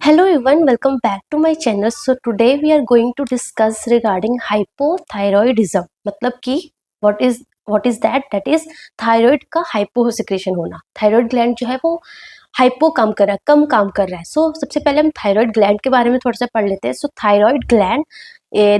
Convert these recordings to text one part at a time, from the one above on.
Hello everyone, welcome back to my channel. So today we are going to discuss regarding hypothyroidism. मतलब कि what is that is thyroid का hyposecretion होना. Thyroid gland जो है वो hypo काम कर रहा है, कम काम कर रहा है. सो सबसे पहले हम थायराइड ग्लैंड के बारे में थोड़ा सा पढ़ लेते हैं. So thyroid gland,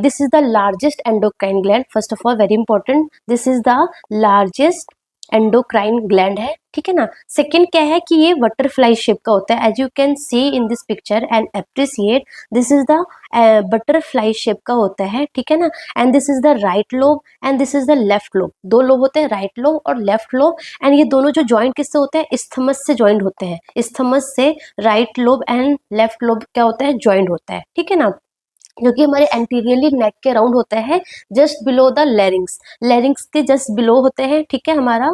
this is the largest endocrine gland. First of all very important, this is the largest endocrine gland है, ठीक है ना. सेकेंड क्या है कि ये बटरफ्लाई शेप का होता है. As you can see in this picture and appreciate, this is the butterfly shape का होता है, ठीक है ना. And this is the right lobe and this is the left lobe. दो लोब होते हैं, राइट लोब और लेफ्ट लोब. एंड ये दोनों जो जॉइंट किससे होते हैं, इस्थमस से जॉइंट होते हैं. इस्थमस से right lobe and left lobe क्या होता है, जॉइंट होता है, ठीक है ना. जो कि हमारे एंटीरियरली नेक के अराउंड होता है, जस्ट बिलो द लैरिंग्स. लैरिंग्स के जस्ट बिलो होते हैं, ठीक है, हमारा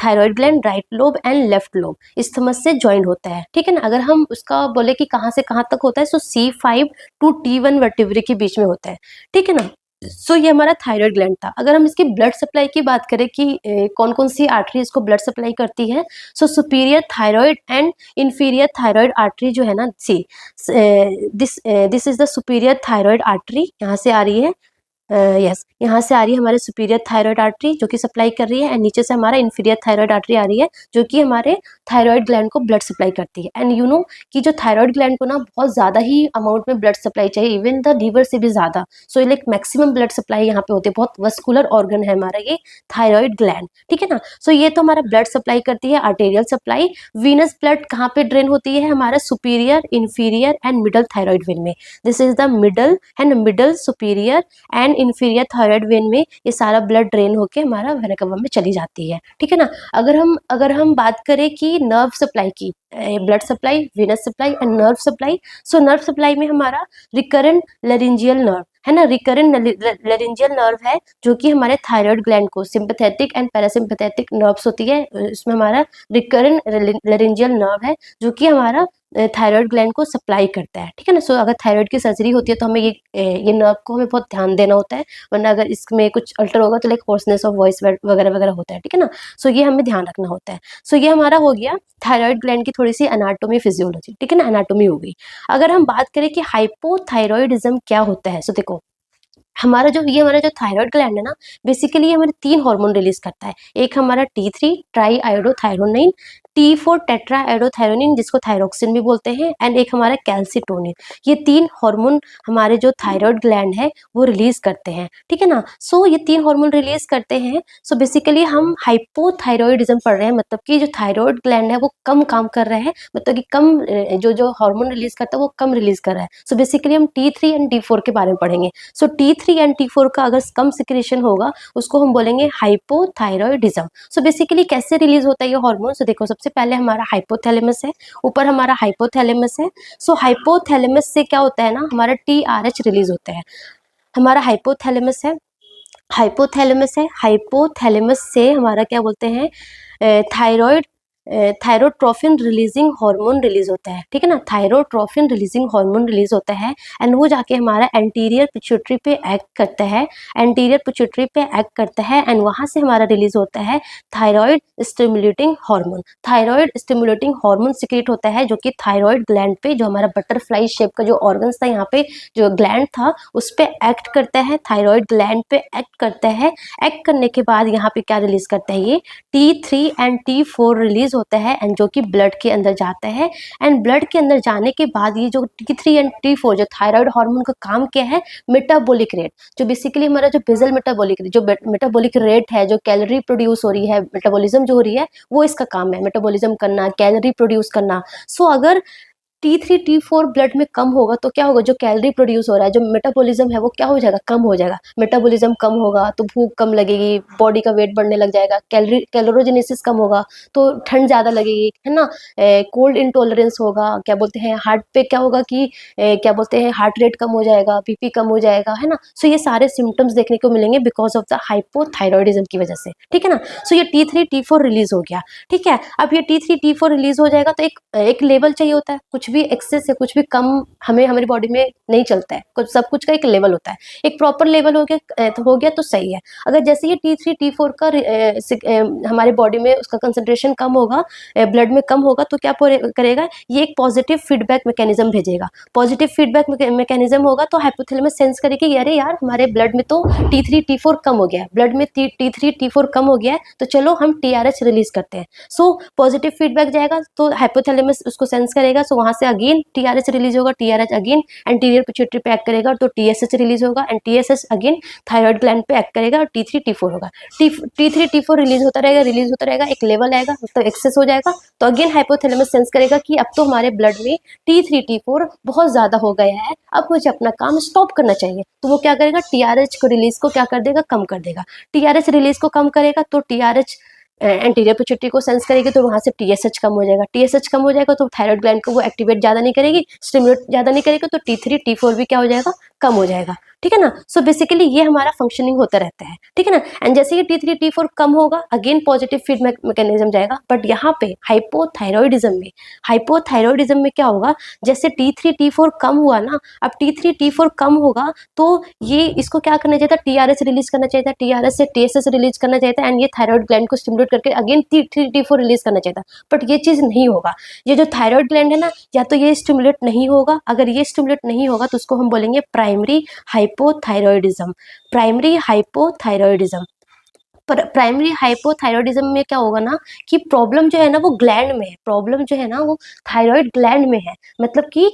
thyroid gland. Right lobe and left lobe isthmus से जॉइंट होता है, ठीक है ना. अगर हम उसका बोले कि कहाँ से कहाँ तक होता है, सो C5 to T1 वर्टिब्रे के बीच में होता है, ठीक है ना. सो ये हमारा थायराइड ग्लैंड था. अगर हम इसकी ब्लड सप्लाई की बात करें कि कौन कौन सी आर्टरी इसको ब्लड सप्लाई करती है, सो superior thyroid and inferior thyroid artery जो है ना, see this is the superior thyroid artery. यहाँ से आ रही है, यस यहाँ से आ रही है हमारे सुपीरियर थायराइड आर्टरी जो कि सप्लाई कर रही है. एंड नीचे से हमारा इंफीरियर थायराइड आर्टरी आ रही है जो कि हमारे थायराइड ग्लैंड को ब्लड सप्लाई करती है. एंड यू नो कि जो थायराइड ग्लैंड को ना बहुत ज़्यादा ही अमाउंट में ब्लड सप्लाई चाहिए, इवन द लीवर से भी ज़्यादा. So like maximum blood supply यहाँ पे होती है. बहुत वस्कुलर ऑर्गन है हमारा ये थायराइड ग्लैंड, ठीक है ना. सो ये तो हमारा ब्लड सप्लाई करती है, आर्टेरियल सप्लाई. वीनस ब्लड कहाँ पे ड्रेन होती है, हमारा superior, inferior and middle thyroid vein में. This is the middle superior and inferior thyroid vein में ये सारा ब्लड ड्रेन होके हमारा वेना कवा में चली जाती है, ठीक है ना. अगर हम बात करें कि नर्व सप्लाई की, blood supply, venous supply and nerve supply. So nerve supply में हमारा रिकरेंट लैरिंजियल नर्व है ना, रिकरेंट लैरिंजियल नर्व है जो कि हमारे थायराइड ग्लैंड को, सिंपैथेटिक एंड पैरासिम्पैथेटिक नर्व्स होती है, इसमें हमारा रिकरेंट लैरिंजियल नर्व है जो कि हमारा थायराइड ग्लैंड को सप्लाई करता है, ठीक है ना. सो अगर थायराइड की सर्जरी होती है तो हमें ये नर्व को हमें बहुत ध्यान देना होता है, वरना अगर इसमें कुछ अल्टर होगा तो लाइक होर्सनेस ऑफ वॉइस वगैरह वगैरह होता है, ठीक है ना. सो ये हमें ध्यान रखना होता है. सो ये हमारा हो गया थायराइड ग्लैंड की थोड़ी सी एनाटोमी फिजियोलॉजी, ठीक है ना, एनाटोमी हो गई. अगर हम बात करें कि हाइपोथायरॉयडिज्म क्या होता है, सो देखो हमारा जो थायराइड ग्लैंड है ना, बेसिकली हमारे 3 हार्मोन रिलीज करता है. एक हमारा T3 try iodothyronine, T4 tetra iodothyronine जिसको थायरोक्सिन भी बोलते हैं, एंड एक हमारा कैल्सिटोनिन. ये 3 हार्मोन हमारे जो थायराइड ग्लैंड है वो रिलीज करते हैं, ठीक है ना. सो ये 3 हार्मोन रिलीज करते हैं. सो बेसिकली हम हाइपोथायरॉयडिज्म पढ़ रहे हैं, मतलब कि जो थायराइड ग्लैंड है वो कम काम कर रहे हैं, मतलब कि कम जो हार्मोन रिलीज करता है वो कम रिलीज कर रहा है. सो बेसिकली हम T3 एंड T4 के बारे में पढ़ेंगे. सो T3 एंड T4 का अगर कम सिक्रेशन होगा उसको हम बोलेंगे हाइपोथायरॉयडिज्म. सो बेसिकली कैसे रिलीज होता है ये हार्मोन. सो देखो सबसे पहले हमारा हाइपोथैलेमस है, ऊपर हमारा हाइपोथैलेमस है. सो हाइपोथैलेमस से क्या होता है ना, हमारा TRH रिलीज होता है. हमारा हाइपोथैलेमस है, हाइपोथैलेमस से हमारा क्या बोलते हैं, थायरोट्रोफिन रिलीजिंग हार्मोन रिलीज होता है, ठीक है ना. थायरोट्रोफिन रिलीजिंग हार्मोन रिलीज होता है एंड वो जाके हमारा एंटीरियर पिट्यूटरी पे एक्ट करता है, एंड वहां से हमारा रिलीज होता है thyroid stimulating hormone. Thyroid stimulating hormone secrete होता है जो कि थायराइड ग्लैंड पे, जो हमारा बटरफ्लाई शेप का जो ऑर्गन्स था यहाँ पे, जो ग्लैंड था उस पे एक्ट करता है, थायराइड ग्लैंड पे एक्ट करता है. एक्ट करने के बाद यहाँ पे क्या रिलीज करता है, ये T3 एंड T4 रिलीज होता है एंड जो कि ब्लड के अंदर जाता है. एंड ब्लड के अंदर जाने के बाद ये जो T3 एंड T4 जो थायराइड हार्मोन का काम क्या है, मेटाबॉलिक रेट, जो बेसिकली हमारा जो बेसल मेटाबॉलिक रेट, जो मेटाबॉलिक रेट है, जो कैलोरी प्रोड्यूस हो रही है, मेटाबॉलिज्म जो हो रही है, वो इसका काम है, मेटाबॉलिज्म करना, कैलोरी प्रोड्यूस करना. सो अगर T3 T4 ब्लड में कम होगा तो क्या होगा, जो कैलोरी प्रोड्यूस हो रहा है, जो मेटाबॉलिज्म है वो क्या हो जाएगा, कम हो जाएगा. मेटाबॉलिज्म कम होगा तो भूख कम लगेगी, बॉडी का वेट बढ़ने लग जाएगा, कैलोरोजेनेसिस कम होगा तो ठंड ज़्यादा लगेगी, है ना. कोल्ड इंटॉलरेंस होगा, क्या बोलते हैं, हार्ट पे क्या होगा कि क्या बोलते हैं, हार्ट रेट कम हो जाएगा, BP कम हो जाएगा, है ना. सो ये सारे सिम्टम्स देखने को मिलेंगे बिकॉज ऑफ द हाइपोथायरॉयडिज्म की वजह से, ठीक है ना. सो ये T3 T4 रिलीज हो गया, ठीक है. अब ये T3 T4 रिलीज हो जाएगा तो एक लेवल चाहिए होता है, कुछ भी भी एक्सेस है, कुछ भी कम हमें हमारी बॉडी में नहीं चलता है, कुछ सब कुछ का एक लेवल होता है, एक प्रॉपर लेवल हो गया तो सही है। अगर जैसे ये T3 T4 का हमारे बॉडी में उसका कंसंट्रेशन कम होगा, ब्लड में कम होगा, तो क्या करेगा, ये एक पॉजिटिव फीडबैक मैकेनिज्म भेजेगा। पॉजिटिव फीडबैक मैकेनिज्म होगा तो हाइपोथैलेमस सेंस करेगी कि अरे यार हमारे ब्लड में तो T3 T4 कम हो गया है, ब्लड में T3 T4 कम हो गया है, तो चलो हम TRH रिलीज करते हैं। सो पॉजिटिव फीडबैक जाएगा तो हाइपोथैलेमस उसको सेंस करेगा, सो वहां से अगेन TRH रिलीज होगा, TRH अगेन एंटीरियर पिट्यूटरी पे एक्ट करेगा तो TSH रिलीज होगा, and TSH again thyroid gland पे एक्ट करेगा और T3 T4 होगा। T3 T4 रिलीज होता रहेगा, एक लेवल आएगा तो एक्सेस हो जाएगा, तो अगेन हाइपोथैलेमस सेंस करेगा कि अब तो हमारे ब्लड में T3 T4 बहुत ज्यादा हो गया है, अब मुझे अपना काम स्टॉप करना चाहिए। तो वो क्या करेगा, TRH को रिलीज को क्या कर देगा, कम कर देगा। TRH रिलीज को कम करेगा तो TRH एंटीरियर पिट्यूटरी को सेंस करेगी, तो वहां से TSH कम हो जाएगा। TSH कम हो जाएगा तो थायराइड ग्लैंड को वो एक्टिवेट ज्यादा नहीं करेगी, स्टिमुलेट ज्यादा नहीं करेगी, तो T3 T4 भी क्या हो जाएगा, कम हो जाएगा। ठीक है ना। सो बेसिकली ये हमारा फंक्शनिंग होता रहता है। ठीक है ना। एंड जैसे ही T3 T4 कम होगा, अगेन पॉजिटिव फीडबैक मैकेनिज्म जाएगा। बट यहाँ पे हाइपोथायरॉयडिज्म में क्या होगा, जैसे T3 T4 कम हुआ ना, अब T3 T4 कम होगा तो ये इसको क्या करना चाहिए था, TRH रिलीज करना चाहिए था, TRH से TSH रिलीज करना चाहिए था, एंड ये थायराइड ग्लैंड को स्टिमुलेट करके अगेन T3 T4 रिलीज करना चाहिए था। बट ये चीज नहीं होगा। ये जो थायराइड ग्लैंड है ना, या तो ये स्टिमुलेट नहीं होगा, अगर ये स्टिमुलेट नहीं होगा तो उसको हम बोलेंगे primary hypothyroidism. Primary hypothyroidism primary hypothyroidism में क्या होगा ना, कि प्रॉब्लम जो है ना वो ग्लैंड में है, प्रॉब्लम जो है ना वो थायराइड ग्लैंड में है। मतलब कि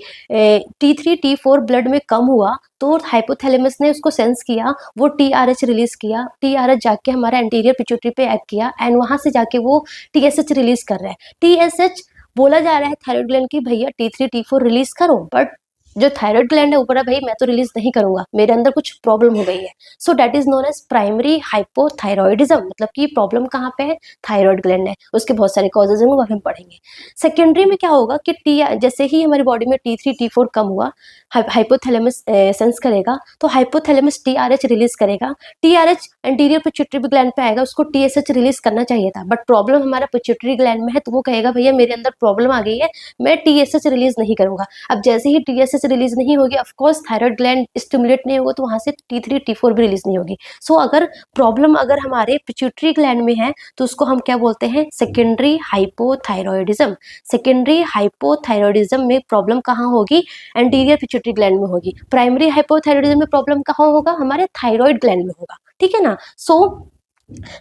T3 T4 ब्लड में कम हुआ तो हाइपोथैलेमस ने उसको सेंस किया, वो TRH रिलीज किया, TRH जाके हमारा एंटीरियर पिट्यूटरी पे एक्ट किया, एंड वहां से जाके वो TSH रिलीज कर रहा है। TSH बोला जा रहा है थायराइड ग्लैंड की भैया T3 T4 रिलीज करो, बट जो थायराइड ग्लैंड है ऊपर है, भाई मैं तो रिलीज नहीं करूंगा, मेरे अंदर कुछ प्रॉब्लम हो गई है। So that is known as primary hypothyroidism. मतलब कि प्रॉब्लम कहाँ पे है, थायराइड ग्लैंड है, उसके बहुत सारे कॉजेज होंगे वो हम पढ़ेंगे। सेकेंडरी में क्या होगा कि जैसे ही हमारी बॉडी में T3 T4 कम हुआ, हाइपोथैलेमस सेंस करेगा, तो हाइपोथैलेमस TRH रिलीज करेगा। TRH एंटीरियर पिट्यूटरी ग्लैंड पे आएगा, उसको TSH रिलीज करना चाहिए था, बट प्रॉब्लम हमारा पिट्यूटरी ग्लैंड में है, तो वो कहेगा भैया मेरे अंदर प्रॉब्लम आ गई है, मैं TSH रिलीज नहीं करूंगा। अब जैसे ही TSH रिलीज नहीं होगी, of course thyroid gland stimulate नहीं होगा, तो वहां से T3 T4 भी रिलीज नहीं होगी। सो अगर प्रॉब्लम अगर हमारे पिट्यूटरी ग्लैंड में है तो उसको हम क्या बोलते हैं, सेकेंडरी हाइपोथायरॉयडिज्म। सेकेंडरी हाइपोथायरॉयडिज्म में प्रॉब्लम कहाँ होगी, एंटीरियर पिट्यूटरी ग्लैंड में होगी। प्राइमरी हाइपोथायरॉयडिज्म में प्रॉब्लम कहाँ होगा, हमारे थायराइड ग्लैंड में होगा। ठीक है ना। So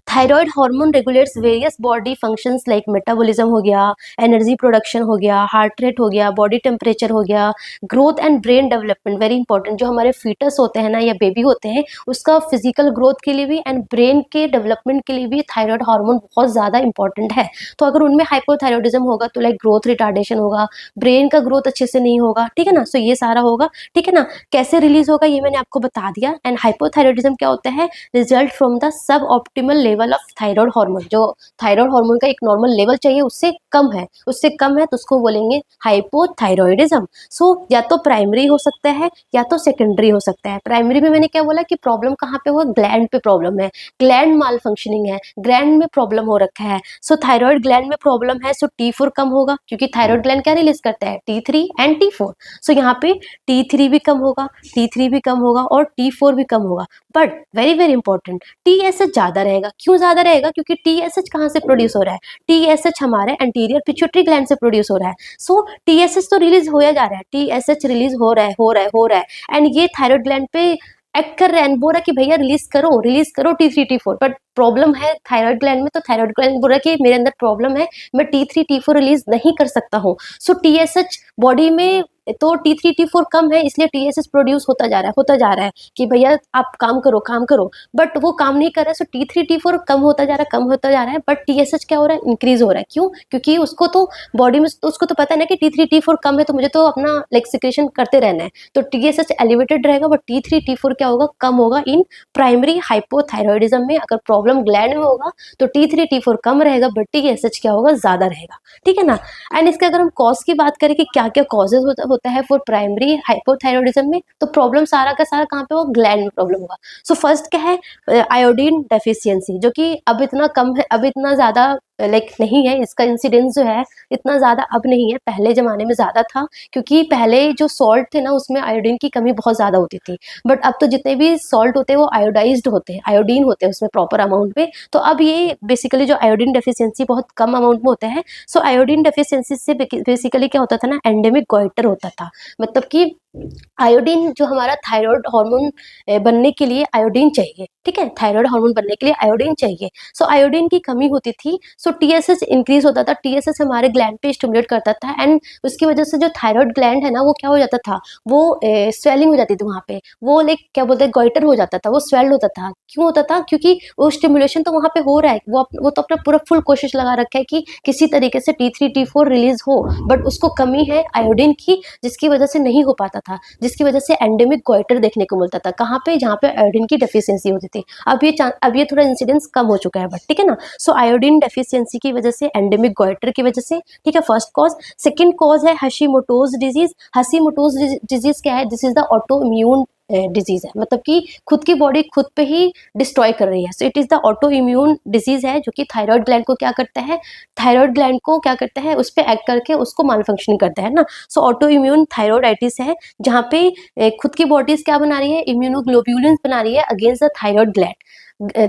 thyroid hormone regulates various body functions like metabolism हो गया, एनर्जी प्रोडक्शन हो गया, हार्ट रेट हो गया, बॉडी टेम्परेचर हो गया, growth and brain development. Very important, जो हमारे फीटस होते हैं ना या बेबी होते हैं, उसका फिजिकल ग्रोथ के लिए भी एंड ब्रेन के डेवलपमेंट के लिए भी थायराइड हार्मोन बहुत ज़्यादा इंपॉर्टेंट है। तो अगर उनमें हाइपोथायरॉयडिज्म होगा तो लाइक ग्रोथ रिटार्डेशन होगा, ब्रेन का ग्रोथ अच्छे से नहीं होगा। ठीक है ना। सो ये सारा होगा। ठीक है ना। कैसे रिलीज होगा ये मैंने आपको बता दिया। एंड हाइपोथायरॉयडिज्म क्या होता है, result from the sub optimal level of thyroid hormone. जो थायराइड हार्मोन का एक नॉर्मल लेवल चाहिए उससे कम है, तो उसको बोलेंगे हाइपोथायरॉयडिज्म। सो या तो प्राइमरी हो सकता है या तो सेकेंडरी हो सकता है। प्राइमरी में मैंने क्या बोला कि प्रॉब्लम कहाँ पे हुआ, ग्लैंड पे प्रॉब्लम है, ग्लैंड माल फंक्शनिंग है, ग्लैंड में प्रॉब्लम हो रखा है। सो थायराइड ग्लैंड में प्रॉब्लम है, सो T4 कम होगा, क्योंकि थायराइड ग्लैंड क्या रिलीज करता है, T3 एंड T4। सो यहाँ पे T3 भी कम होगा, T3 भी कम होगा और T4 भी कम होगा। But very very important, TSH ज्यादा रहेगा। क्यों ज्यादा रहेगा, क्योंकि TSH कहाँ से प्रोड्यूस हो रहा है, TSH हमारे एंटीरियर पिट्यूटरी ग्लैंड से प्रोड्यूस हो रहा है। सो TSH तो रिलीज होया जा रहा है, TSH रिलीज हो रहा है, एंड ये थायराइड ग्लैंड पे एक्ट कर रहा है, बोल रहा है कि भैया रिलीज करो T3 T4। बट प्रॉब्लम है थायराइड ग्लैंड में, तो थायराइड ग्लैंड बोल रहा है कि मेरे अंदर प्रॉब्लम है, मैं T3 T4 रिलीज नहीं कर सकता हूँ। सो TSH बॉडी में तो T3 T4 कम है, इसलिए TSH प्रोड्यूस होता जा रहा है कि भैया आप काम करो, बट वो काम नहीं कर रहा है। सो T3 T4 कम होता जा रहा है, बट TSH क्या हो रहा है, इंक्रीज हो रहा है। क्यों, क्योंकि उसको तो बॉडी में उसको तो पता है ना कि T3 T4 कम है, तो मुझे तो अपना लाइक सिक्रेशन करते रहना है, तो TSH एलिवेटेड रहेगा, बट T3 T4 क्या होगा, कम होगा इन प्राइमरी हाइपोथायरॉयडिज्म में। अगर प्रॉब्लम ग्लैंड में होगा तो T3 T4 कम रहेगा, बट TSH क्या होगा, ज्यादा रहेगा। ठीक है ना। एंड इसके अगर हम कॉज की बात करें कि क्या क्या कॉजेज होता है फॉर प्राइमरी हाइपोथायरॉयडिज्म में, तो प्रॉब्लम सारा का सारा कहाँ पे होगा, ग्लैंड में प्रॉब्लम होगा। सो फर्स्ट क्या है, आयोडीन डेफिशिएंसी, जो कि अब इतना कम है, अब इतना ज्यादा लाइक नहीं है, इसका इंसिडेंस जो है इतना ज़्यादा अब नहीं है, पहले ज़माने में ज़्यादा था, क्योंकि पहले जो सॉल्ट थे ना उसमें आयोडीन की कमी बहुत ज़्यादा होती थी। बट अब तो जितने भी सॉल्ट होते हैं वो आयोडाइज्ड होते हैं, आयोडीन होते हैं उसमें प्रॉपर अमाउंट में। तो अब ये बेसिकली जो आयोडीन डेफिशिएंसी बहुत कम अमाउंट में होता है। सो आयोडीन डेफिशिएंसी से बेसिकली क्या होता था ना, एंडेमिक गॉइटर होता था। मतलब कि आयोडीन जो हमारा थायराइड हार्मोन बनने के लिए आयोडीन चाहिए, ठीक है, थायराइड हार्मोन बनने के लिए आयोडीन चाहिए। सो आयोडीन की कमी होती थी, सो टीएसएच इंक्रीज होता था, टीएसएच हमारे ग्लैंड पे स्टिमुलेट करता था, एंड उसकी वजह से जो थायराइड ग्लैंड है ना वो क्या हो जाता था, वो स्वेलिंग हो जाती थी वहाँ पे, वो लाइक क्या बोलते हैं, गॉइटर हो जाता था, वो स्वेल्ड होता था। क्यों होता था? क्योंकि वो स्टिमुलेशन तो वहाँ पे हो रहा है, वो तो अपना पूरा फुल कोशिश लगा रखा है कि किसी तरीके से T3 T4 रिलीज हो, बट उसको कमी है आयोडीन की, जिसकी वजह से नहीं हो पाता था, जिसकी वजह से एंडेमिक गॉइटर देखने को मिलता था। कहाँ पे? जहाँ पे आयोडीन की डेफिशिएंसी होती थी। अब ये थोड़ा इंसिडेंस कम हो चुका है, बट ठीक है ना। सो आयोडीन डेफिशिएंसी की वजह से, एंडेमिक गॉइटर की वजह से, ठीक है, फर्स्ट कॉज। सेकंड कॉज है हशीमोटोज डिजीज। हशीमोटोज डिजीज क्या है? This is the auto immune disease है, मतलब कि खुद की बॉडी खुद पे ही डिस्ट्रॉय कर रही है। So it is the auto immune disease है, जो कि थायराइड ग्लैंड को क्या करता है, थायराइड ग्लैंड को क्या करता है, उस पर एक्ट करके उसको माल फंक्शनिंग करता है ना। सो ऑटो इम्यून थायराइडाइटिस है, जहाँ पे खुद की बॉडीज क्या बना रही है, इम्यूनोग्लोब्यूलिन बना रही है against the thyroid gland,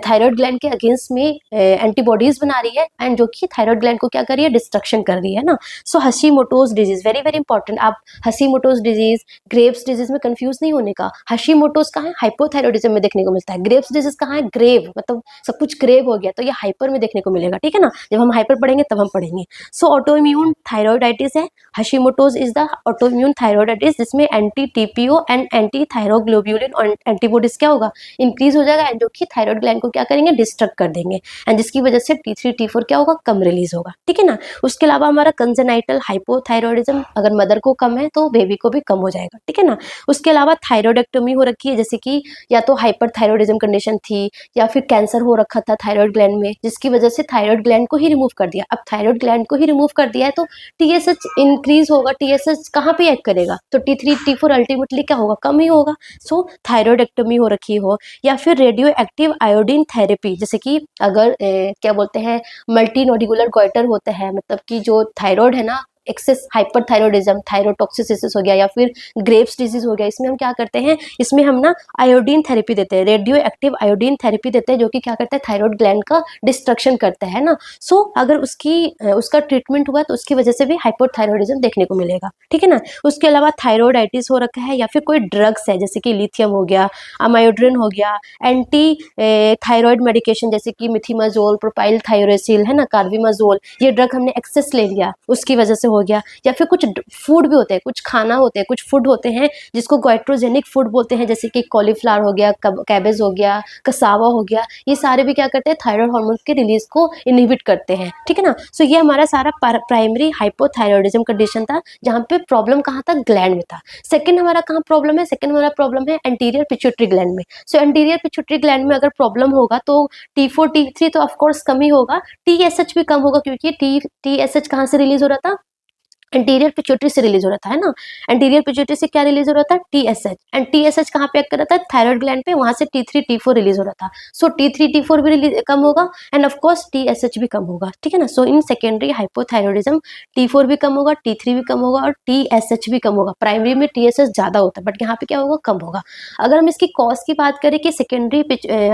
thyroid gland के अगेंस्ट में एंटीबॉडीज बना रही है, एंड जो कि थायराइड ग्लैंड को क्या कर रही है, डिस्ट्रक्शन कर रही है ना। सो हशीमोटोज डिजीज वेरी वेरी इंपॉर्टेंट। आप हशीमोटोज डिजीज, ग्रेव्स डिजीज में कंफ्यूज नहीं होने का। हशीमोटोज कहाँ है? हाइपोथायरॉयडिज्म में देखने को मिलता है। ग्रेव्स डिजीज कहाँ है? ग्रेव, मतलब सब कुछ ग्रेव हो गया, तो ये हाइपर में देखने को मिलेगा, ठीक है ना। जब हम हाइपर पढ़ेंगे तब हम पढ़ेंगे। सो ऑटो इम्यून थायराइडाइटिस है, Hashimoto's is the auto immune thyroiditis, जिसमें anti TPO and anti thyroglobulin और एंटीबॉडीज क्या होगा, इंक्रीज हो जाएगा, एंड जो कि थायराइड ग्लैंड को क्या करेंगे, डिस्ट्रक्ट कर देंगे, एंड जिसकी वजह से T3 T4 क्या होगा, कम रिलीज होगा, ठीक है ना। उसके अलावा हमारा कंजेनाइटल हाइपोथायरॉयडिज्म, अगर मदर को कम है तो बेबी को भी कम हो जाएगा, ठीक है ना। उसके अलावा थायरॉयडेक्टोमी हो रखी है, जैसे कि या तो हाइपरथायरॉयडिज्म कंडीशन थी, या फिर कैंसर हो रखा था थायराइड ग्लैंड में, जिसकी वजह से थायराइड ग्लैंड को ही रिमूव कर दिया। अब थायराइड ग्लैंड को ही रिमूव कर दिया है तो TSH इंक्रीज होगा, TSH कहाँ पे एक्ट करेगा, तो T3 T4 अल्टीमेटली क्या होगा, कम ही होगा। सो थायरॉयडेक्टोमी हो रखी हो, या फिर रेडियो एक्टिव आयोडीन थेरेपी, जैसे कि अगर क्या बोलते हैं, मल्टी नोडिकुलर गॉइटर होता है, मतलब कि जो थायराइड है ना, एक्सेस हाइपरथायरॉयडिज्म, थायरोटॉक्सिसिस हो गया, या फिर ग्रेव्स डिजीज हो गया, इसमें हम क्या करते हैं, इसमें हम ना आयोडीन थेरेपी देते हैं, रेडियो एक्टिव आयोडीन थेरेपी देते हैं, जो कि क्या करता है, थायराइड ग्लैंड का डिस्ट्रक्शन करता है ना। सो अगर उसका ट्रीटमेंट हुआ तो उसकी वजह से भी हाइपोथायरॉयडिज्म देखने को मिलेगा, ठीक है ना। उसके अलावा थायरॉयडाइटिस हो रखा है, या फिर कोई ड्रग्स है, जैसे कि लिथियम हो गया, अमायोड्रिन हो गया, एंटी थायराइड मेडिकेशन जैसे कि मिथिमाजोल, प्रोपाइल थायोरेसिल है ना, कार्बिमाजोल, ये ड्रग हमने एक्सेस ले लिया उसकी वजह से हो गया। या फिर कुछ फूड भी होते हैं, कुछ खाना होते हैं, कुछ फूड होते हैं जिसको गोइट्रोजेनिक फूड बोलते हैं, जैसे कि कॉलीफ्लावर हो गया, कैबेज हो गया, कसावा हो गया, ये सारे भी क्या करते हैं, थायराइड हार्मोन के रिलीज को इनहिबिट करते हैं, ठीक है ना। सो ये हमारा सारा प्राइमरी हाइपोथायरॉयडिज्म कंडीशन था, जहाँ पे प्रॉब्लम कहाँ था, ग्लैंड में था। सेकंड हमारा कहाँ प्रॉब्लम है, सेकंड हमारा प्रॉब्लम है एंटीरियर पिट्यूटरी ग्लैंड में। सो एंटीरियर पिट्यूटरी ग्लैंड में अगर प्रॉब्लम होगा तो T4 T3 तो ऑफकोर्स कम ही होगा, TSH भी कम होगा, क्योंकि TSH कहाँ से रिलीज हो रहा था, एंटीरियर पिट्यूटरी से रिलीज हो रहा था, है ना। एंटीरियर पिट्यूटरी से क्या रिलीज हो रहा था, TSH, एंड TSH कहाँ पे एक्ट कर रहा था, थायराइड ग्लैंड पे, वहां से T3 T4 रिलीज हो रहा था। सो T3 T4 भी कम होगा, एंड ऑफ कोर्स TSH भी कम होगा, ठीक है ना। सो इन सेकेंडरी हाइपोथायरॉयडिज्म T4 भी कम होगा, T3 भी कम होगा, और TSH भी कम होगा। प्राइमरी में TSH ज्यादा होता है, बट यहाँ पे क्या होगा, कम होगा। अगर हम इसकी कॉज की बात करें कि सेकेंडरी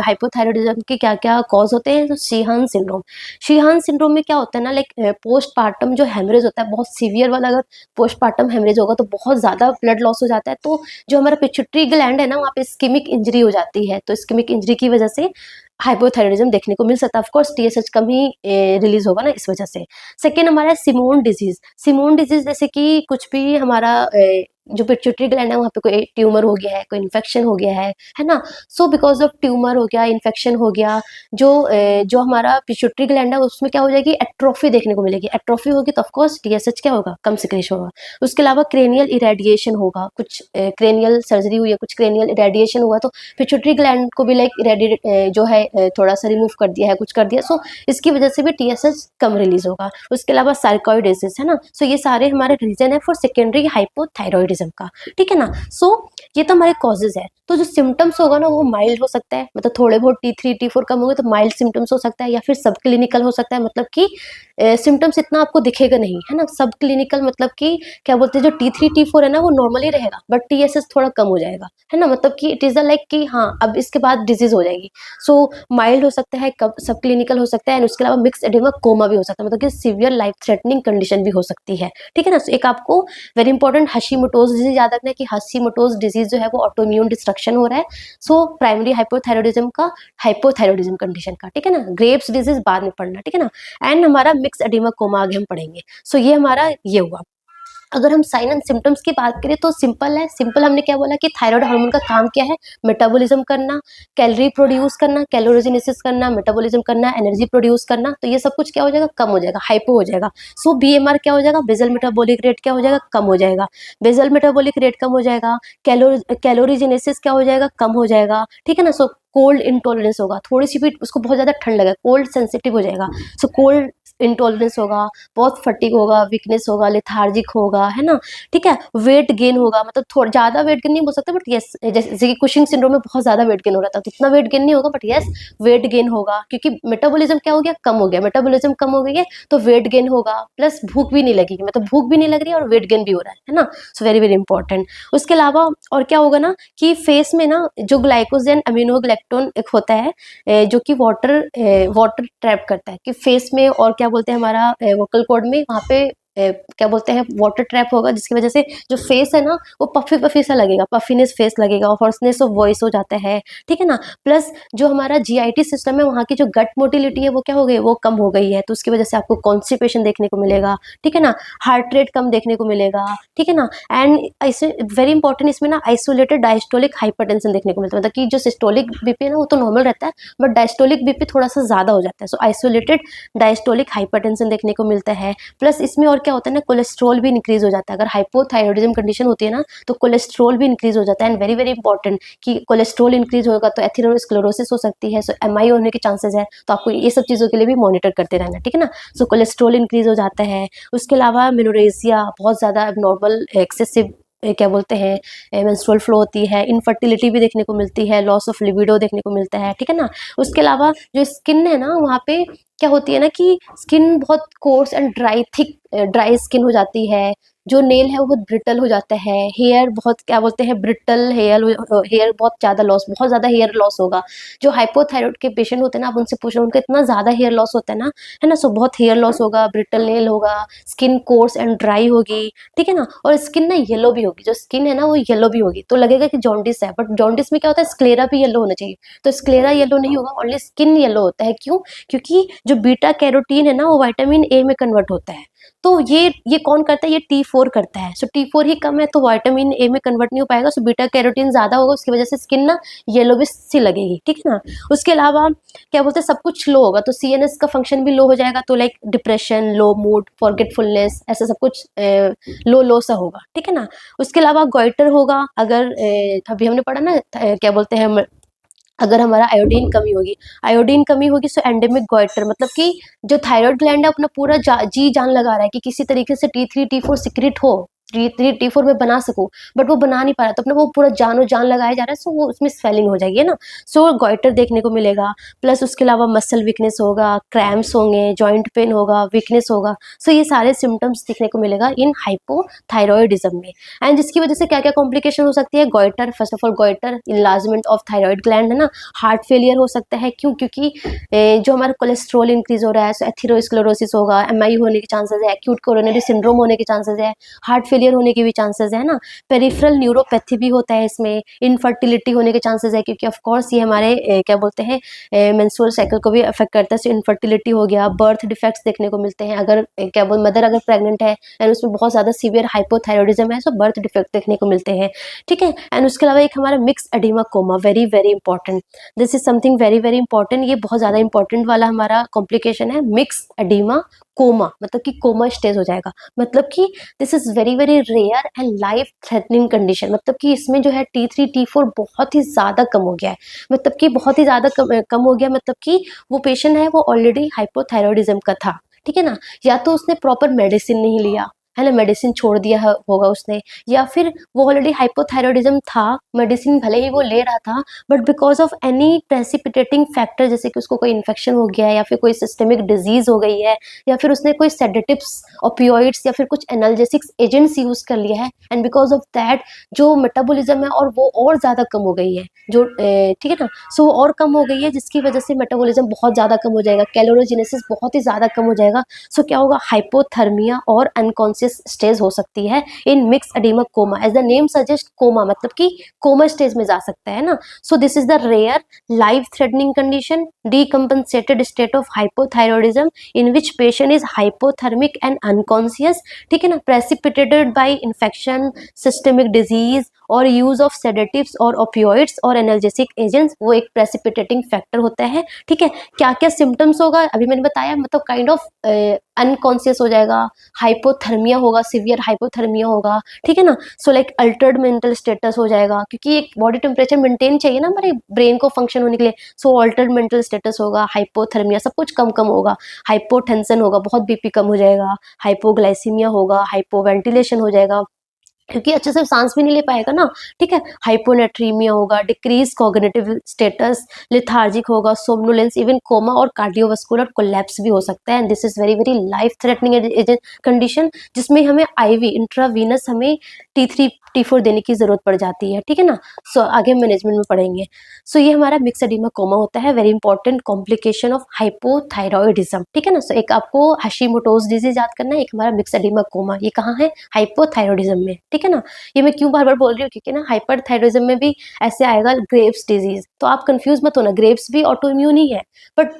हाइपोथायरॉयडिज्म के क्या क्या कॉज होते हैं, तो शीहान सिंड्रोम। शीहान सिंड्रोम में क्या होता है ना, लाइक पोस्टपार्टम जो हेमरेज होता है, बहुत सीवियर वाला, अगर पोस्टपार्टम हेमरेज होगा तो बहुत ज्यादा ब्लड लॉस हो जाता है, तो जो हमारा पिट्यूटरी ग्लैंड है ना, वहाँ पे इस्केमिक इंजरी हो जाती है, तो इस्केमिक इंजरी की वजह से हाइपोथायरॉयडिज्म देखने को मिल सकता है। Of course TSH come he release होगा ना, इस वजह से। सेकेंड हमारा सिमोन डिजीज। सिमोन डिजीज जैसे कि कुछ भी हमारा जो पिट्यूटरी ग्लैंड है वहाँ पे कोई ट्यूमर हो गया है, कोई इन्फेक्शन हो गया है ना। सो बिकॉज ऑफ ट्यूमर हो गया, इन्फेक्शन हो गया, जो हमारा पिट्यूटरी ग्लैंड है उसमें क्या हो जाएगी, एट्रोफी देखने को मिलेगी। एट्रोफी होगी तो ऑफकोर्स TSH क्या होगा, कम सिक्रेशन होगा। उसके अलावा क्रेनियल इरेडिएशन होगा, कुछ क्रेनियल सर्जरी हुई है, कुछ क्रेनियल इरेडिएशन हुआ, तो पिट्यूटरी ग्लैंड को भी लाइक जो है थोड़ा सा रिमूव कर दिया है, कुछ कर दिया, सो इसकी वजह से भी TSH कम रिलीज होगा। उसके अलावा सार्कोइडेसिस है ना। सो ये सारे हमारे रीजन है फॉर सेकेंडरी हाइपोथायरॉयडिज्म का, ठीक है ना। सो ये तो हमारे कॉजेज है। तो जो सिम्टम्स होगा ना वो माइल्ड हो सकता है, मतलब थोड़े बहुत T3 T4 कम होंगे तो माइल्ड सिम्टम्स हो सकता है, या फिर सब क्लिनिकल हो सकता है, मतलब कि सिम्टम्स इतना आपको दिखेगा नहीं, है ना। सब क्लिनिकल मतलब कि क्या बोलते हैं, जो T3 T4 है ना वो नॉर्मली रहेगा, बट TSS थोड़ा कम हो जाएगा, है ना, मतलब कि इट इज लाइक कि हाँ अब इसके बाद डिजीज हो जाएगी। सो माइल्ड हो सकता है, सब क्लिनिकल हो सकता है, एंड उसके अलावा मिक्स एडिमा कोमा भी हो सकता है, मतलब कि सीवियर लाइफ थ्रेटनिंग कंडीशन भी हो सकती है, ठीक है ना। So, एक आपको वेरी इंपॉर्टेंट हशीमोटोज डिजीज याद रखना है कि हशीमोटोज डिजीज जो है वो ऑटोइम्यून डिस्ट्रक्शन हो रहा है, सो प्राइमरी हाइपोथायरॉयडिज्म का, हाइपोथायरॉयडिज्म कंडीशन का, ठीक है ना। ग्रेव्स डिजीज बाद में पढ़ना, ठीक है ना। एंड हमारा मिक्स एडिमा कोमा आगे हम पढ़ेंगे। सो ये हमारा ये हुआ। अगर हम साइन एंड सिम्टम्स की बात करें तो सिंपल है। सिंपल हमने क्या बोला कि थायराइड हार्मोन का काम क्या है, मेटाबॉलिज्म करना, कैलोरी प्रोड्यूस करना, कैलोरीजेनेसिस करना, मेटाबॉलिज्म करना, एनर्जी प्रोड्यूस करना। तो ये सब कुछ क्या हो जाएगा, कम हो जाएगा, हाइपो हो जाएगा। सो बीएमआर क्या हो जाएगा, बेसल मेटाबॉलिक रेट क्या हो जाएगा, कम हो जाएगा। बेसल मेटाबॉलिक रेट कम हो जाएगा, कैलोरीजेनेसिस क्या हो जाएगा, कम हो जाएगा, ठीक है ना। सो कोल्ड इंटॉलरेंस होगा, थोड़ी सी भी उसको बहुत ज्यादा ठंड लगेगा, कोल्ड सेंसिटिव हो जाएगा। सो कोल्ड इंटॉलरेंस होगा, बहुत फटीग होगा, वीकनेस होगा, लेथार्जिक होगा, है ना, ठीक है। वेट गेन होगा, मतलब थोड़ा ज्यादा वेट गेन नहीं बोल सकते, बट यस, जैसे कि कुशिंग सिंड्रोम में बहुत ज्यादा वेट गेन हो रहा था, तो इतना वेट गेन नहीं होगा, बट यस वेट गेन होगा, क्योंकि मेटाबॉलिज्म क्या हो गया, कम हो गया। मेटाबॉलिज्म कम हो गई है तो वेट गेन होगा, प्लस भूख भी नहीं लगेगी, मतलब भूख भी नहीं लग रही है और वेट गेन भी हो रहा है ना। So very very important. उसके अलावा और क्या होगा ना कि फेस में ना जो ग्लाइकोजन अमीनोग्लाइक्टोन एक होता है, जो कि वाटर ट्रैप करता है कि फेस में, और क्या बोलते हैं हमारा वोकल कॉर्ड में, वहाँ पे क्या बोलते हैं वाटर ट्रैप होगा, जिसकी वजह से जो फेस है ना वो पफी पफी सा लगेगा, पफीनेस फेस लगेगा, हॉर्सनेस ऑफ वॉइस हो जाता है, ठीक है ना। प्लस जो हमारा जीआईटी सिस्टम है, वहाँ की जो गट मोटिलिटी है वो क्या हो गई, वो कम हो गई है, तो उसकी वजह से आपको कॉन्स्टिपेशन देखने को मिलेगा, ठीक है ना। हार्ट रेट कम देखने को मिलेगा, ठीक है ना। एंड ऐसे वेरी इंपॉर्टेंट इसमें ना आइसोलेटेड डायस्टोलिक हाइपरटेंशन देखने को मिलता है, मतलब कि जो सिस्टोलिक बीपी है ना वो तो नॉर्मल रहता है, बट डायस्टोलिक बीपी थोड़ा सा ज्यादा हो जाता है। सो आइसोलेटेड डायस्टोलिक हाइपरटेंशन देखने को मिलता है। प्लस इसमें और क्या होता है ना, कोलेस्ट्रॉल भी इंक्रीज हो जाता है। अगर हाइपोथायरॉयडिज्म कंडीशन होती है ना तो कोलेस्ट्रॉल भी इंक्रीज हो जाता है, एंड वेरी वेरी इंपॉर्टेंट कि कोलेस्ट्रॉल इंक्रीज होगा तो एथेरोस्क्लेरोसिस हो सकती है, सो एमआई होने के चांसेस है, तो आपको ये सब चीजों के लिए भी मॉनिटर करते रहना, ठीक है ना। सो कोलेस्ट्रॉल इंक्रीज हो जाता है। उसके अलावा मेनोरेसिया, बहुत ज्यादा एबनॉर्मल एक्सेसिव क्या बोलते हैं मेंस्ट्रुअल फ्लो होती है, इनफर्टिलिटी भी देखने को मिलती है, लॉस ऑफ लिबिडो देखने को मिलता है, ठीक है ना। उसके अलावा जो स्किन है ना वहाँ पे क्या होती है ना कि स्किन बहुत course and dry, thick dry skin हो जाती है। जो नेल है वो बहुत ब्रिटल हो जाता है। हेयर बहुत क्या बोलते हैं ब्रिटल हेयर, हेयर बहुत ज्यादा लॉस, बहुत ज्यादा हेयर लॉस होगा। जो हाइपोथायरॉइड के पेशेंट होते हैं ना, आप उनसे पूछो, उनका इतना ज्यादा हेयर लॉस होता है ना, है ना। सो बहुत हेयर लॉस होगा, ब्रिटल नेल होगा, स्किन कोर्स एंड ड्राई होगी, ठीक है ना। और स्किन ना येलो भी होगी, जो स्किन है ना वो येलो भी होगी, तो लगेगा कि जॉन्डिस है, बट जॉन्डिस में क्या होता है, स्क्लेरा भी येलो होना चाहिए, तो स्क्लेरा येलो नहीं होगा, ओनली स्किन येलो होता है। क्यों? क्योंकि जो बीटा कैरोटीन है ना वो विटामिन ए में कन्वर्ट होता है, तो ये कौन करता है, ये T4 करता है। सो T4 ही कम है तो विटामिन ए में कन्वर्ट नहीं हो पाएगा, सो बीटा कैरोटीन ज्यादा होगा, उसकी वजह से स्किन ना येलो सी लगेगी, ठीक है ना। उसके अलावा क्या बोलते हैं सब कुछ लो होगा, तो CNS का फंक्शन भी लो हो जाएगा, तो लाइक डिप्रेशन, लो मूड, फॉरगेटफुलनेस, ऐसा सब कुछ लो लो सा होगा, ठीक है ना। उसके अलावा गोइटर होगा, अगर अभी हमने पढ़ा ना क्या बोलते हैं, अगर हमारा आयोडीन कमी होगी सो एंडेमिक गॉइटर, मतलब कि जो थायराइड ग्लैंड है अपना पूरा जी जान लगा रहा है कि किसी तरीके से T3 T4 सिक्रेट हो, T3 T4 में बना सकूं, बट वो बना नहीं पा रहा, तो अपना वो पूरा जानो जान लगाया जा रहा है, सो वो उसमें स्वेलिंग हो जाएगी, है ना। सो गॉइटर देखने को मिलेगा। प्लस उसके अलावा मसल वीकनेस होगा, क्रैम्प्स होंगे, जॉइंट पेन होगा, वीकनेस होगा। सो ये सारे सिम्टम्स देखने को मिलेगा इन हाइपोथायरॉयडिज्म में। एंड जिसकी वजह से क्या क्या कॉम्प्लिकेशन हो सकती है, goitre, first of all goitre, enlargement of thyroid gland, है ना। हार्ट फेलियर हो सकता है, क्यों? क्योंकि जो हमारा कोलेस्ट्रॉल इंक्रीज हो रहा है, एथेरोस्क्लेरोसिस होगा, एमआई होने के चांसेस है, एक्यूट कोरोनरी सिंड्रोम होने के चांसेस है, हार्ट फेलियर होने के भी चांसेस है ना। पेरिफेरल न्यूरोपैथी भी होता है इसमें, इनफर्टिलिटी होने के चांसेस है, क्योंकि ऑफ कोर्स ये हमारे क्या बोलते हैं मेंस्ट्रुअल साइकिल को भी अफेक्ट करता है। सो इनफर्टिलिटी हो गया, बर्थ डिफेक्ट्स देखने को मिलते हैं, अगर क्या बोल मदर अगर प्रेग्नेंट है एंड उसमें बहुत ज्यादा सीवियर हाइपोथायरॉयडिज्म है, सो बर्थ डिफेक्ट देखने को मिलते हैं, ठीक है। एंड उसके अलावा एक हमारा myxoedema coma, very very important, this is something very very important, ये बहुत ज्यादा इंपॉर्टेंट वाला हमारा कॉम्प्लिकेशन है, मिक्स एडिमा कोमा, मतलब कि कोमा स्टेज हो जाएगा, मतलब कि this is very very rare and life threatening condition, मतलब कि इसमें जो है T3 T4 बहुत ही ज्यादा कम हो गया है, मतलब कि बहुत ही ज्यादा कम हो गया, मतलब कि वो पेशेंट है वो ऑलरेडी हाइपोथायरॉयडिज्म का था, ठीक है ना, या तो उसने प्रॉपर मेडिसिन नहीं लिया, है ना, मेडिसिन छोड़ दिया होगा उसने, या फिर वो ऑलरेडी हाइपोथायरॉयडिज्म था, मेडिसिन भले ही वो ले रहा था, but because of any precipitating factor, जैसे कि उसको कोई इन्फेक्शन हो गया है या फिर कोई सिस्टमिक डिजीज हो गई है, या फिर उसने कोई सेडेटिव्स, ओपियोइड्स या फिर कुछ एनाल्जेसिक्स एजेंट्स यूज कर लिया है, एंड बिकॉज ऑफ दैट जो मेटाबॉलिज्म है और वो और ज़्यादा कम हो गई है, जो ठीक है ना, सो वो और कम हो गई है, जिसकी वजह से मेटाबॉलिज्म बहुत ज़्यादा कम हो जाएगा, कैलोरीजेनेसिस बहुत ही ज़्यादा कम हो जाएगा। सो क्या होगा, हाइपोथर्मिया और अनकॉन्शियस स्टेज हो सकती है in myxoedema coma. As the name suggest, coma मतलब कि कोमा स्टेज में जा सकता है ना। So this is the rare life threatening condition, decompensated state of hypothyroidism in which patient is hypothermic and unconscious, ठीक है ना, precipitated by infection, systemic disease और यूज ऑफ सेडेटिव्स और ओपियोइड्स और एनाल्जेसिक एजेंट्स, वो एक प्रेसिपिटेटिंग फैक्टर होता है। ठीक है, क्या क्या सिम्टम्स होगा अभी मैंने बताया, मतलब काइंड ऑफ अनकॉन्शियस हो जाएगा, हाइपोथर्मिया होगा, सिवियर हाइपोथर्मिया होगा, ठीक है ना। So like Altered mental status हो जाएगा, क्योंकि एक बॉडी टेम्परेचर मेंटेन चाहिए ना हमारे ब्रेन को फंक्शन होने के लिए। सो अल्टर्ड मेंटल स्टेटस होगा, हाइपोथर्मिया, सब कुछ कम कम होगा, हाइपोटेंशन होगा, बहुत बीपी कम हो जाएगा, हाइपोग्लाइसीमिया होगा, हाइपोवेंटिलेशन हो जाएगा, क्योंकि अच्छे से सांस भी नहीं ले पाएगा ना। ठीक है, हाइपोनेट्रीमिया होगा, डिक्रीज कॉग्निटिव स्टेटस, लिथार्जिक होगा, सोमनोलेंस, इवन कोमा और कार्डियोवास्कुलर कोलैप्स भी हो सकता है। And this is very very life threatening condition, जिसमें हमें आईवी इंट्रावीनस हमें T3 T4 देने की जरूरत पड़ जाती है। ठीक है ना, सो आगे मैनेजमेंट में पढ़ेंगे। सो ये हमारा मिक्स एडिमा कोमा होता है, very important complication of hypothyroidism. ठीक है ना, सो एक आपको हाशिमोटोज डिजीज याद करना है, एक हमारा मिक्स एडिमा कोमा, ये कहाँ है, हाइपोथायरॉयडिज्म में। ठीक है ना, ये मैं क्यों बार बार बोल रही हूँ, क्योंकि ना हाइपरथायरॉयडिज्म में भी ऐसे आएगा ग्रेव्स डिजीज, तो आप कंफ्यूज मत होना, ग्रेव्स भी ऑटो इम्यून ही है, बट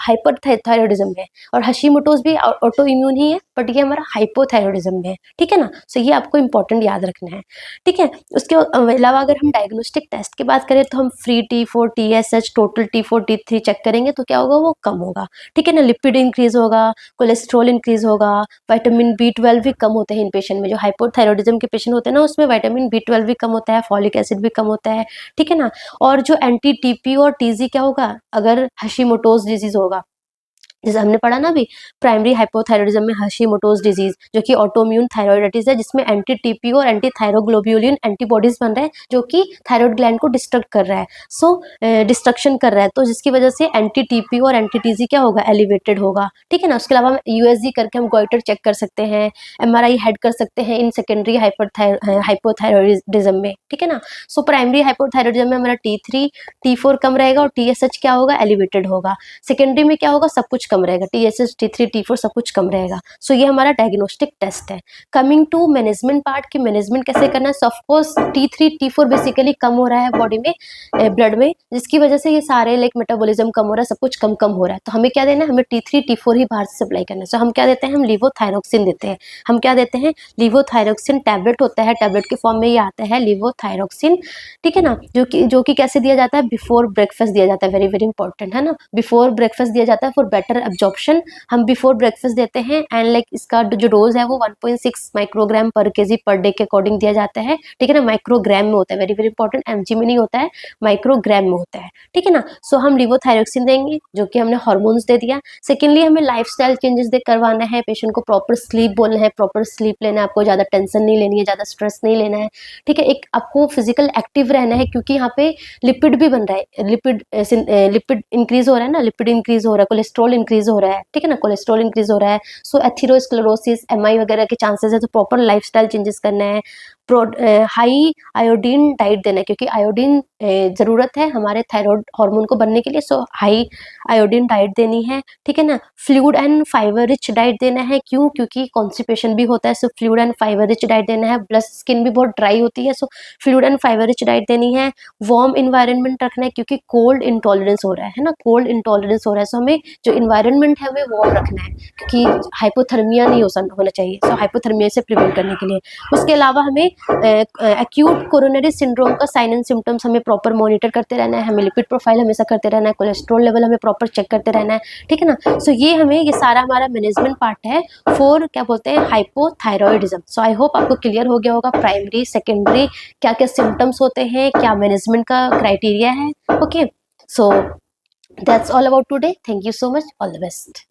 हाइपरथायरॉयडिज्म है, और हशीमोटोज भी ऑटो इम्यून ही है, बट ये हमारा हाइपोथायरॉयडिज्म में है। ठीक है ना, सो ये आपको इंपॉर्टेंट याद रखना है। ठीक है, उसके अलावा अगर हम डायग्नोस्टिक टेस्ट की बात करें, तो हम free T4 TSH total T4 T3 check करेंगे, तो क्या होगा, वो कम होगा। ठीक है ना, लिपिड इंक्रीज होगा, कोलेस्ट्रॉल इंक्रीज होगा, विटामिन B12 भी कम होते हैं इन पेशेंट में, जो हाइपोथायरॉयडिज्म के पेशेंट होते हैं ना, उसमें विटामिन B12 भी कम होता है, फॉलिक एसिड भी कम होता है। ठीक है ना, और जो एंटी TP और TZ क्या होगा, अगर हशीमोटोज डिजीज होगा, जैसे हमने पढ़ा ना अभी, प्राइमरी हाइपोथायरॉयडिज्म में हशीमोटोज डिजीज, जो कि ऑटोइम्यून थायरॉयडाइटिस है, जिसमें एंटी टीपी और एंटी थायरोग्लोब्यूलिन एंटीबॉडीज बन रहे हैं, जो कि थायरॉयड ग्लैंड को डिस्ट्रक्ट कर रहा है, डिस्ट्रक्शन कर रहा है, तो जिसकी वजह से एंटी टीपी और एंटी टीजी क्या होगा, एलिवेटेड होगा। ठीक है ना, उसके अलावा USG करके हम गोइटर चेक कर सकते हैं, MRI हेड कर सकते हैं इन सेकेंडरी हाइपोथायरॉयडिज्म में। ठीक है ना, सो प्राइमरी हाइपोथायरॉयडिज्म में हमारा T3 T4 कम रहेगा और TSH क्या होगा, एलिवेटेड होगा। सेकेंडरी में क्या होगा, सब कुछ कम रहेगा, TSH T3 T4 सब कुछ कम रहेगा। सो ये हमारा डायग्नोस्टिक टेस्ट है। कमिंग टू मैनेजमेंट पार्ट, की मैनेजमेंट कैसे करना है। So of course T3 T4 basically कम हो रहा है बॉडी में, ब्लड में, जिसकी वजह से ये सारे लाइक मेटाबॉलिज्म कम हो रहा है, सब कुछ कम कम हो रहा है। तो हमें क्या देना है, हमें T3 T4 ही बाहर से सप्लाई करना है। सो हम क्या देते हैं, हम लीवोथायरोक्सिन देते हैं। हम क्या देते हैं, लीवोथायरोक्सिन टैबलेट होता है, टैबलेट के फॉर्म में ये आता है लीवोथायरोक्सिन। ठीक है ना, जो कि कैसे दिया जाता है, बिफोर ब्रेकफास्ट दिया जाता है, वेरी वेरी इंपॉर्टेंट है ना, बिफोर ब्रेकफास्ट दिया जाता है फॉर बेटर एब्जॉर्प्शन। हम बिफोर ब्रेकफास्ट देते हैं, एंड लाइक इसका जो डोज है वो 1.6 माइक्रोग्राम पर केजी पर डे के अकॉर्डिंग दिया जाता है। ठीक है ना, माइक्रोग्राम में होता है, वेरी वेरी इंपॉर्टेंट, mg में नहीं होता है, माइक्रोग्राम में होता है। ठीक है ना, सो हम लीवोथायरोक्सिन देंगे, जो कि हमने हार्मोन्स दे दिया। सेकेंडली हमें लाइफस्टाइल चेंजेस करवाना है, पेशेंट को प्रॉपर स्लीप बोलना है, प्रॉपर स्लीप लेना है, आपको ज़्यादा टेंशन नहीं लेनी है, ज़्यादा स्ट्रेस नहीं लेना है। ठीक है, एक आपको फिजिकल एक्टिव रहना है, क्योंकि यहाँ पे लिपिड भी बन रहा है, लिपिड इंक्रीज हो रहा है ना, लिपिड इंक्रीज हो रहा है, कोलेस्ट्रॉल इंक्रीज हो रहा है। ठीक है ना, कोलेस्ट्रॉल इंक्रीज हो रहा है, सो एथेरोस्क्लेरोसिस, MI वगैरह के चांसेस है, तो प्रॉपर लाइफस्टाइल चेंजेस करना है। हाई आयोडीन डाइट देना है, क्योंकि आयोडीन ज़रूरत है हमारे थायराइड हार्मोन को बनने के लिए, सो हाई आयोडीन डाइट देनी है। ठीक है ना, fluid and fibre rich diet देना है, क्यों, क्योंकि कॉन्स्टिपेशन भी होता है, so fluid and fibre rich diet देना है। प्लस स्किन भी बहुत ड्राई होती है, so fluid and fibre rich diet देनी है। वार्म इन्वायरमेंट रखना है, क्योंकि कोल्ड इंटॉलरेंस हो रहा है ना, कोल्ड इंटॉलरेंस हो रहा है, सो हमें जो इन्वायरमेंट है हमें वार्म रखना है, क्योंकि हाइपोथर्मिया नहीं होना चाहिए, सो हाइपोथर्मिया से प्रिवेंट करने के लिए। उसके अलावा हमें एक्यूट कोरोनरी सिंड्रोम का साइन एंड सिम्टम्स हमें प्रॉपर मॉनिटर करते रहना है, हमें लिपिड प्रोफाइल हमेशा करते रहना है, कोलेस्ट्रॉल लेवल हमें प्रॉपर चेक करते रहना है। ठीक है ना, सो ये सारा हमारा मैनेजमेंट पार्ट है फॉर क्या बोलते हैं, हाइपोथायरॉयडिज्म। सो आई होप आपको क्लियर हो गया होगा, प्राइमरी सेकेंडरी क्या क्या सिम्टम्स होते हैं, क्या मैनेजमेंट का क्राइटेरिया है। Okay, so that's all about today, thank you so much, all the best.